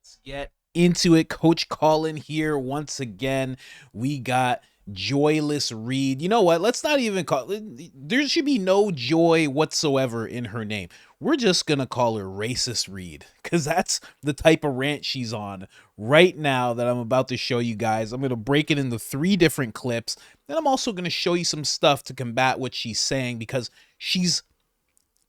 Let's get into it. Coach Colin here once again. We got Joyless Reid. You know what? Let's not even call it. There should be no joy whatsoever in her name. We're just going to call her Racist Reid because that's the type of rant she's on right now that I'm about to show you guys. I'm going to break it into 3 different clips. Then I'm also going to show you some stuff to combat what she's saying because she's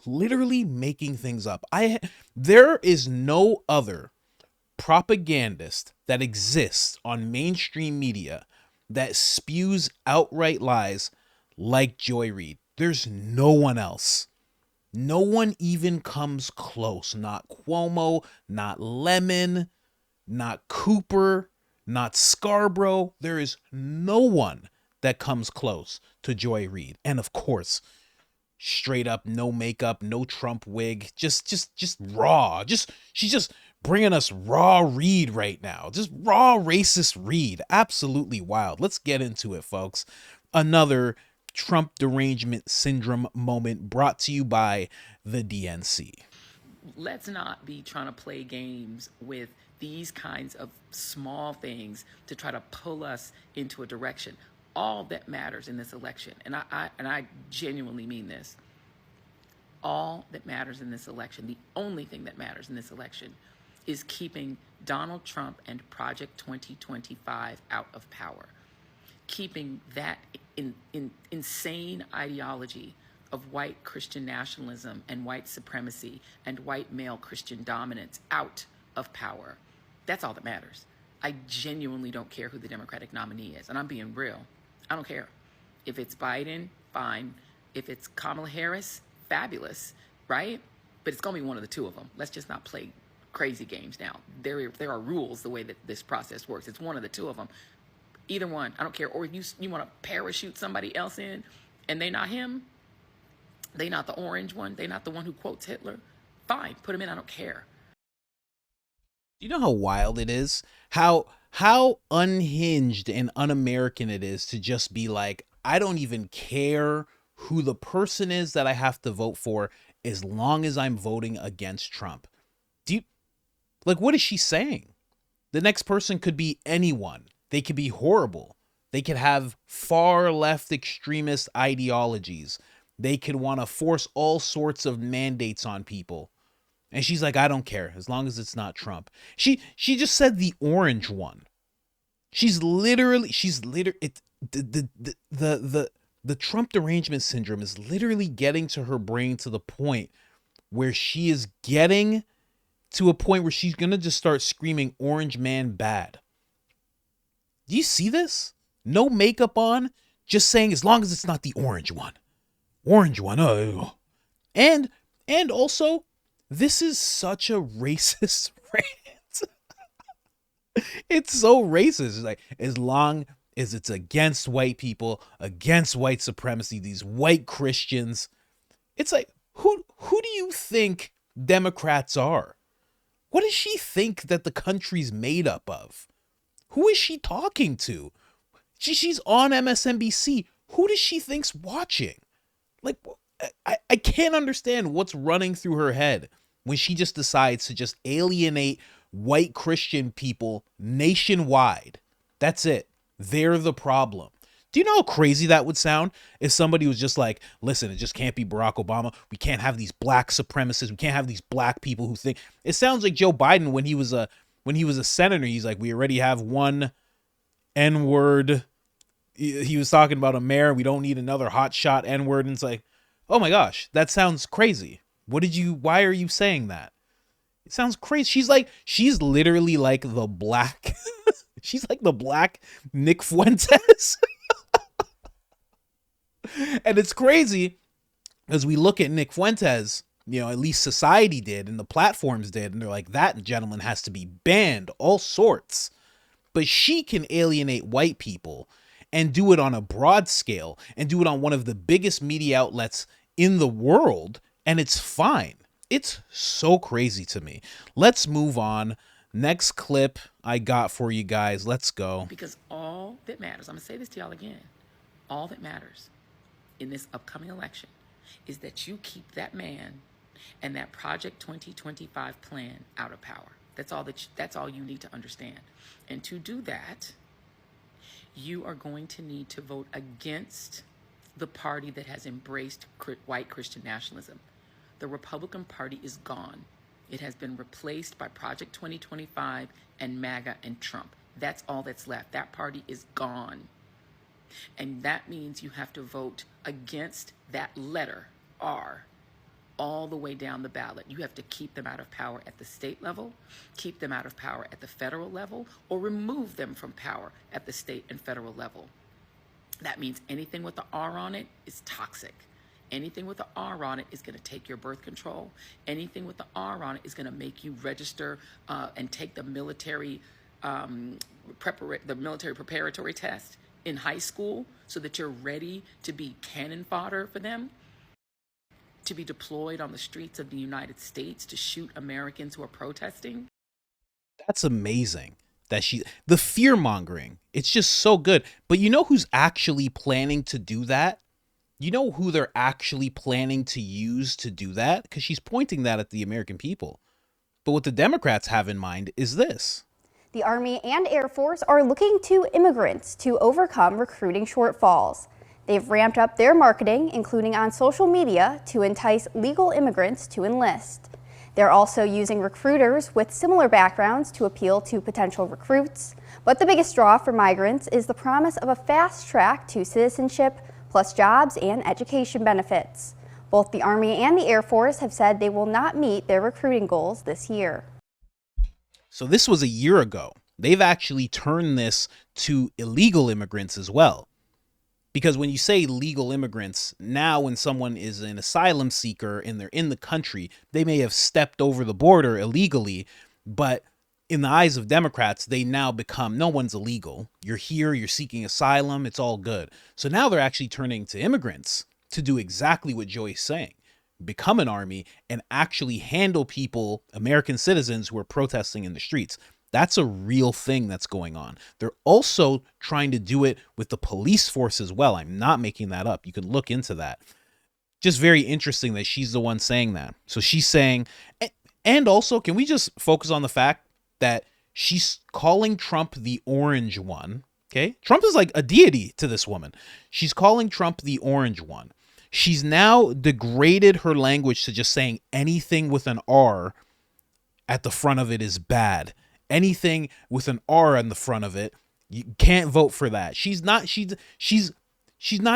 literally making things up. There is no other propagandist that exists on mainstream media that spews outright lies like Joy Reid. There's no one else. No one even comes close. Not Cuomo, not Lemon, not Cooper, not Scarborough. There is no one that comes close to Joy Reid. And of course, straight up, no makeup, no Trump wig, just raw. She's just bringing us raw Reid right now. Just raw racist Reid. Absolutely wild. Let's get into it, folks. Another Trump derangement syndrome moment brought to you by the DNC. Let's not be trying to play games with these kinds of small things to try to pull us into a direction. All that matters in this election, and I genuinely mean this, all that matters in this election, the only thing that matters in this election is keeping Donald Trump and Project 2025 out of power. Keeping that insane ideology of white Christian nationalism and white supremacy and white male Christian dominance out of power. That's all that matters. I genuinely don't care who the Democratic nominee is, and I'm being real. I don't care. If it's Biden, fine. If it's Kamala Harris, fabulous, right? But it's going to be one of the two of them. Let's just not play crazy games now. There are rules the way that this process works. It's one of the two of them. Either one, I don't care. Or if you want to parachute somebody else in and they not him, they not the orange one, they not the one who quotes Hitler, fine, put him in, I don't care. Do you know how wild it is? How unhinged and un-American it is to just be like, I don't even care who the person is that I have to vote for as long as I'm voting against Trump. Do you like what is she saying? The next person could be anyone. They could be horrible. They could have far left extremist ideologies. They could want to force all sorts of mandates on people. And she's like, I don't care as long as it's not Trump. She just said the orange one. She's literally it the Trump derangement syndrome is literally getting to her brain to the point where she is getting to a point where she's going to just start screaming orange man bad. Do you see this? No makeup on, just saying as long as it's not the orange one. Orange one. Oh. And also, this is such a racist rant. It's so racist. It's like, as long as it's against white people, against white supremacy, these white Christians, it's like, who do you think Democrats are? What does she think that the country's made up of? Who is she talking to? She's on MSNBC. Who does she think's watching? Like, I can't understand what's running through her head when she just decides to just alienate white Christian people nationwide. That's it. They're the problem. Do you know how crazy that would sound if somebody was just like, listen, it just can't be Barack Obama. We can't have these black supremacists. We can't have these black people who think. It sounds like Joe Biden when he was a senator. He's like, we already have one N-word. He was talking about a mayor. We don't need another hotshot N-word. And it's like, oh my gosh, that sounds crazy. Why are you saying that? It sounds crazy. She's literally like the black, she's like the black Nick Fuentes. And it's crazy as we look at Nick Fuentes, at least society did and the platforms did. And they're like, that gentleman has to be banned, all sorts. But she can alienate white people and do it on a broad scale and do it on one of the biggest media outlets in the world. And it's fine. It's so crazy to me. Let's move on. Next clip I got for you guys. Let's go. Because all that matters, I'm going to say this to y'all again, all that matters in this upcoming election is that you keep that man and that Project 2025 plan out of power. That's all you need to understand. And to do that, you are going to need to vote against the party that has embraced white Christian nationalism. The Republican Party is gone. It has been replaced by Project 2025 and MAGA and Trump. That's all that's left. That party is gone. And that means you have to vote against that letter, R, all the way down the ballot. You have to keep them out of power at the state level, keep them out of power at the federal level, or remove them from power at the state and federal level. That means anything with the R on it is toxic. Anything with the R on it is going to take your birth control. Anything with the R on it is going to make you register and take the military preparatory test in high school so that you're ready to be cannon fodder for them, to be deployed on the streets of the United States to shoot Americans who are protesting. That's amazing. The fear-mongering, it's just so good. But you know who's actually planning to do that? You know who they're actually planning to use to do that? Because she's pointing that at the American people. But what the Democrats have in mind is this. The Army and Air Force are looking to immigrants to overcome recruiting shortfalls. They've ramped up their marketing, including on social media, to entice legal immigrants to enlist. They're also using recruiters with similar backgrounds to appeal to potential recruits. But the biggest draw for migrants is the promise of a fast track to citizenship, plus jobs and education benefits. Both the Army and the Air Force have said they will not meet their recruiting goals this year. So this was a year ago. They've actually turned this to illegal immigrants as well. Because when you say legal immigrants, now when someone is an asylum seeker and they're in the country, they may have stepped over the border illegally, but in the eyes of Democrats, they now become, no one's illegal. You're here, you're seeking asylum, it's all good. So now they're actually turning to immigrants to do exactly what Joy's saying. Become an army and actually handle people, American citizens who are protesting in the streets. That's a real thing that's going on. They're also trying to do it with the police force as well. I'm not making that up. You can look into that. Just very interesting that she's the one saying that. So she's saying, and also, can we just focus on the fact that she's calling Trump the orange one? Okay. Trump is like a deity to this woman. She's calling Trump the orange one. She's now degraded her language to just saying anything with an R at the front of it is bad. Anything with an R on the front of it, you can't vote for that. She's not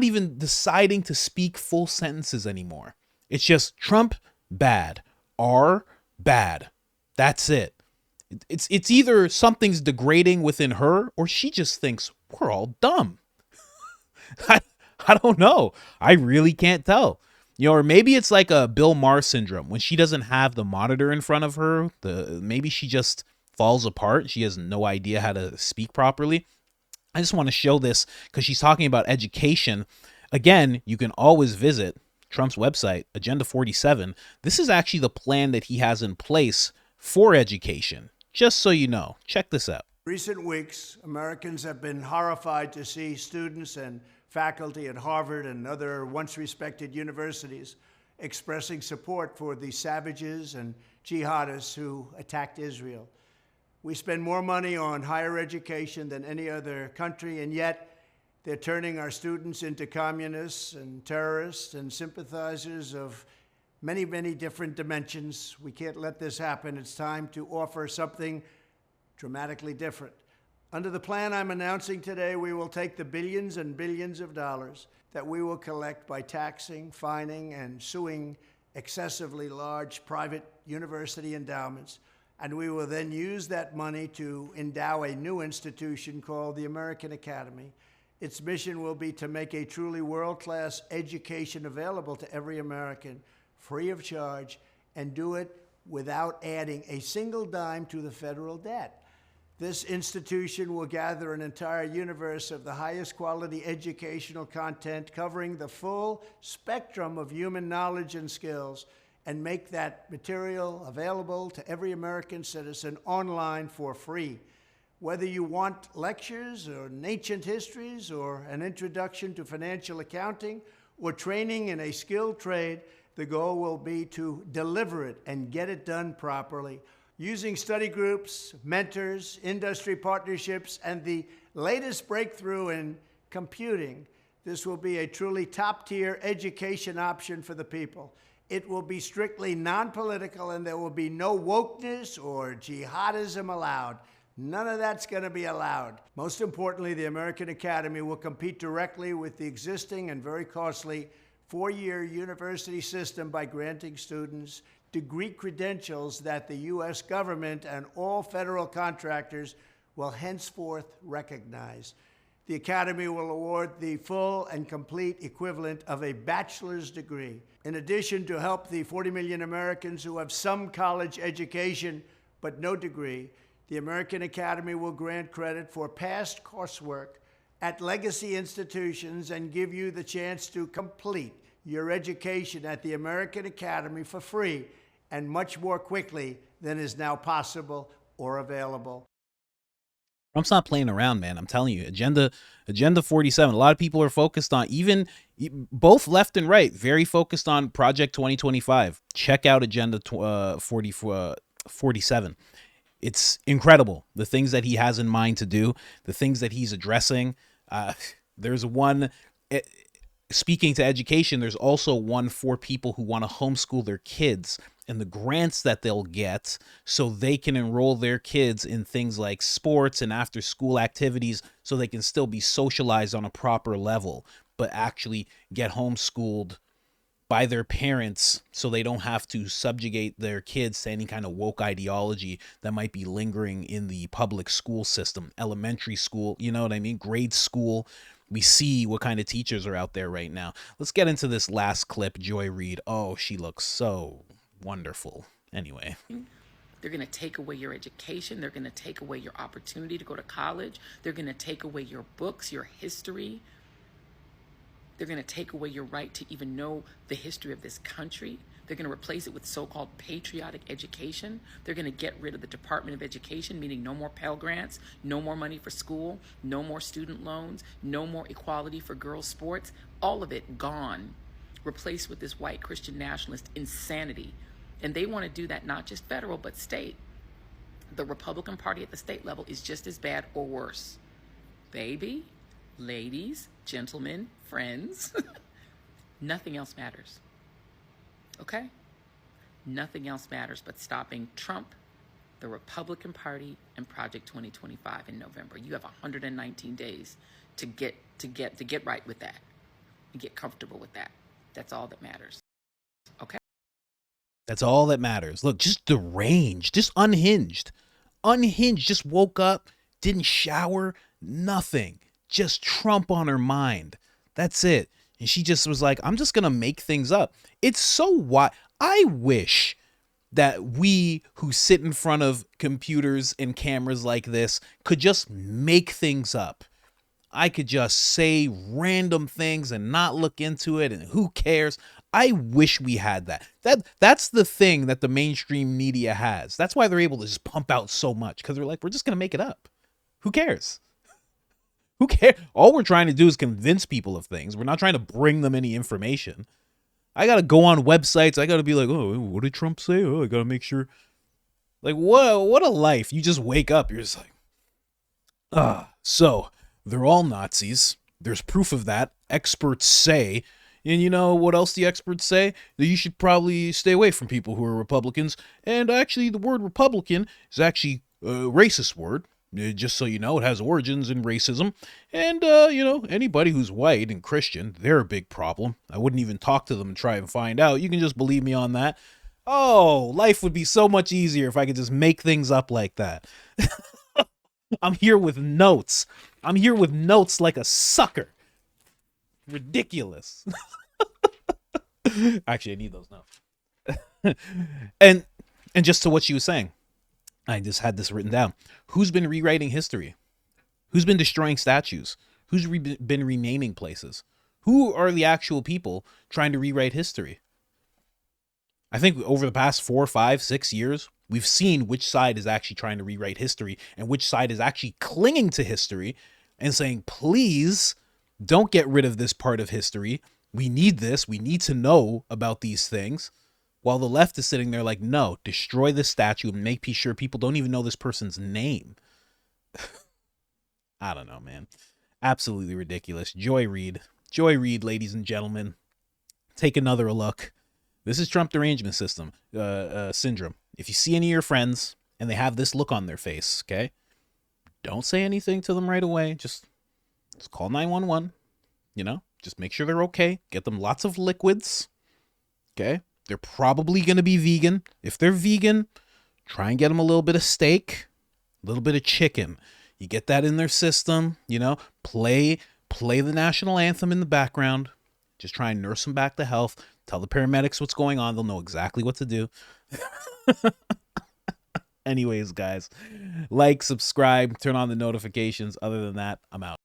even deciding to speak full sentences anymore. It's just Trump bad, R bad. That's it. It's either something's degrading within her or she just thinks we're all dumb. I don't know. I really can't tell. Or maybe it's like a Bill Maher syndrome. When she doesn't have the monitor in front of her, maybe she just falls apart. She has no idea how to speak properly. I just want to show this because she's talking about education. Again, you can always visit Trump's website, Agenda 47. This is actually the plan that he has in place for education. Just so you know, check this out. Recent weeks, Americans have been horrified to see students and faculty at Harvard and other once respected universities expressing support for the savages and jihadists who attacked Israel. We spend more money on higher education than any other country, and yet they're turning our students into communists and terrorists and sympathizers of many, many different dimensions. We can't let this happen. It's time to offer something dramatically different. Under the plan I'm announcing today, we will take the billions and billions of dollars that we will collect by taxing, fining, and suing excessively large private university endowments, and we will then use that money to endow a new institution called the American Academy. Its mission will be to make a truly world-class education available to every American, free of charge, and do it without adding a single dime to the federal debt. This institution will gather an entire universe of the highest quality educational content covering the full spectrum of human knowledge and skills and make that material available to every American citizen online for free. Whether you want lectures or ancient histories or an introduction to financial accounting or training in a skilled trade, the goal will be to deliver it and get it done properly. Using study groups, mentors, industry partnerships, and the latest breakthrough in computing, this will be a truly top-tier education option for the people. It will be strictly non-political, and there will be no wokeness or jihadism allowed. None of that's going to be allowed. Most importantly, the American Academy will compete directly with the existing and very costly four-year university system by granting students degree credentials that the U.S. government and all federal contractors will henceforth recognize. The Academy will award the full and complete equivalent of a bachelor's degree. In addition, to help the 40 million Americans who have some college education but no degree, the American Academy will grant credit for past coursework at legacy institutions and give you the chance to complete your education at the American Academy for free and much more quickly than is now possible or available. Trump's not playing around, man. I'm telling you, Agenda 47. A lot of people are focused on, even both left and right, very focused on Project 2025. Check out Agenda 47. It's incredible, the things that he has in mind to do, the things that he's addressing. There's one, speaking to education, there's also one for people who want to homeschool their kids, and the grants that they'll get so they can enroll their kids in things like sports and after school activities so they can still be socialized on a proper level, but actually get homeschooled by their parents so they don't have to subjugate their kids to any kind of woke ideology that might be lingering in the public school system, elementary school, you know what I mean? Grade school. We see what kind of teachers are out there right now. Let's get into this last clip. Joy Reid. Oh, she looks so wonderful. Anyway. They're going to take away your education. They're going to take away your opportunity to go to college. They're going to take away your books, your history. They're going to take away your right to even know the history of this country. They're going to replace it with so-called patriotic education. They're going to get rid of the Department of Education, meaning no more Pell Grants, no more money for school, no more student loans, no more equality for girls' sports. All of it gone, replaced with this white Christian nationalist insanity. And they want to do that not just federal, but state. The Republican Party at the state level is just as bad or worse. Baby, ladies, gentlemen, friends, nothing else matters. Okay? Nothing else matters but stopping Trump, the Republican Party, and Project 2025 in November. You have 119 days to get right with that and get comfortable with that. That's all that matters. Okay? That's all that matters. Look, just deranged, just unhinged. Unhinged, just woke up, didn't shower, nothing. Just Trump on her mind. That's it. And she just was like, I'm just going to make things up. It's so wild. I wish that we who sit in front of computers and cameras like this could just make things up. I could just say random things and not look into it, and who cares? I wish we had that. That's the thing that the mainstream media has. That's why they're able to just pump out so much, because they're like, we're just going to make it up. Who cares? Who cares? All we're trying to do is convince people of things. We're not trying to bring them any information. I got to go on websites. I got to be like, oh, what did Trump say? Oh, I got to make sure. Like, what a life. You just wake up. You're just like, so they're all Nazis. There's proof of that. Experts say. And you know what else the experts say? That you should probably stay away from people who are Republicans. And actually, the word Republican is actually a racist word. Just so you know, it has origins in racism. And, anybody who's white and Christian, they're a big problem. I wouldn't even talk to them and try and find out. You can just believe me on that. Oh, life would be so much easier if I could just make things up like that. I'm here with notes. I'm here with notes like a sucker. Ridiculous. Actually, I need those notes. And just to what she was saying, I just had this written down. Who's been rewriting history? Who's been destroying statues? Who's been renaming places? Who are the actual people trying to rewrite history? I think over the past 4, 5, 6 years, we've seen which side is actually trying to rewrite history and which side is actually clinging to history and saying, please don't get rid of this part of history. We need this. We need to know about these things. While the left is sitting there like, no, destroy this statue and make sure people don't even know this person's name. I don't know, man. Absolutely ridiculous. Joy Reid, ladies and gentlemen. Take another look. This is Trump derangement syndrome. If you see any of your friends and they have this look on their face, okay, don't say anything to them right away. Just call 911. Just make sure they're okay. Get them lots of liquids. Okay. They're probably going to be vegan. If they're vegan, try and get them a little bit of steak, a little bit of chicken. You get that in their system, play the national anthem in the background. Just try and nurse them back to health. Tell the paramedics what's going on. They'll know exactly what to do. Anyways, guys, like, subscribe, turn on the notifications. Other than that, I'm out.